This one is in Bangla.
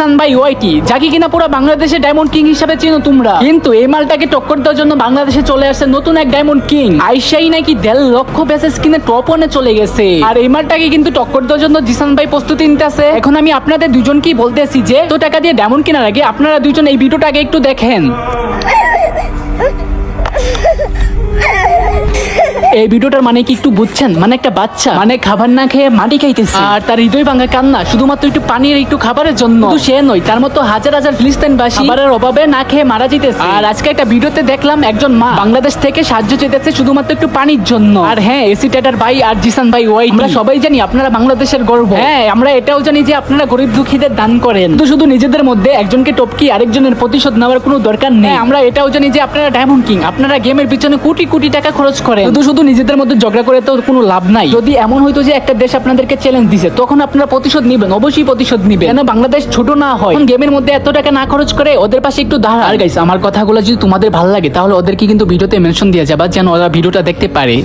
জিসান ভাই ওয়াইটি, যাকে কিনা পুরো বাংলাদেশে ডায়মন্ড কিং হিসেবে চিনো তোমরা। কিন্তু এই মালটাকে টক্কর দেওয়ার জন্য বাংলাদেশে চলে আসছে নতুন এক ডায়মন্ড কিং। আইসাই নাকি 1.5 লক্ষ বেসেস কিনে টপ 1-এ চলে গেছে। আর এই মালটাকে কিন্তু টক্কর দেওয়ার জন্য জিসান ভাই প্রস্তুতি নিতেছে। এখন আমি আপনাদের দুজনকেই বলতেছি যে তো টাকা দিয়ে ডায়মন্ড কেনার আগে আপনারা দুজন এই ভিডিওটাকে একটু দেখেন। এই ভিডিওটার মানে কি একটু বুঝছেন? মানে একটা বাচ্চা মানে খাবার না খেয়ে মাটি খাইতেছে, আর তার হৃদয় ভাঙা কান্না শুধুমাত্র একটু পানির একটু খাবারের জন্য। শুধু সে নয়, তার মতো হাজার হাজার ফিলিস্তিনবাসী খাবারের অভাবে না খেয়ে মারা যেতেছে। আর আজকে একটা ভিডিওতে দেখলাম একজন মা বাংলাদেশ থেকে সাহায্য চেয়েছে শুধুমাত্র একটু পানির জন্য। আর হ্যাঁ, এসি টেটার ভাই আর জিসান ভাই ওয়াই, আমরা সবাই জানি আপনারা বাংলাদেশের গর্ব। হ্যাঁ, আমরা এটাও জানি যে আপনারা গরিব দুঃখীদের দান করেন। তো শুধু নিজেদের মধ্যে একজনকে টপকি আরেকজনের প্রতিশোধ নেওয়ার কোনো দরকার নেই। আমরা এটাও জানি যে আপনারা ডায়মন্ড কিং, আপনারা গেমের পিছনে কোটি কোটি টাকা খরচ করেন। শুধু নিজেদের মধ্যে ঝগড়া করে তো কোনো লাভ নাই। যদি এমন হইতো যে একটা দেশ আপনাদেরকে চ্যালেঞ্জ দিছে, তখন আপনারা প্রতিশোধ নিবেন, অবশ্যই প্রতিশোধ নিবেন। কেন বাংলাদেশ ছোট না হয়, গেমের মধ্যে এত টাকা না খরচ করে ওদের পাশে একটু দাঁড়া। আর গাইস, আমার কথাগুলো যদি তোমাদের ভালো লাগে তাহলে ওদেরকে কিন্তু ভিডিওতে মেনশন দিয়ে যাবা, যেন ওরা ভিডিওটা দেখতে পারে।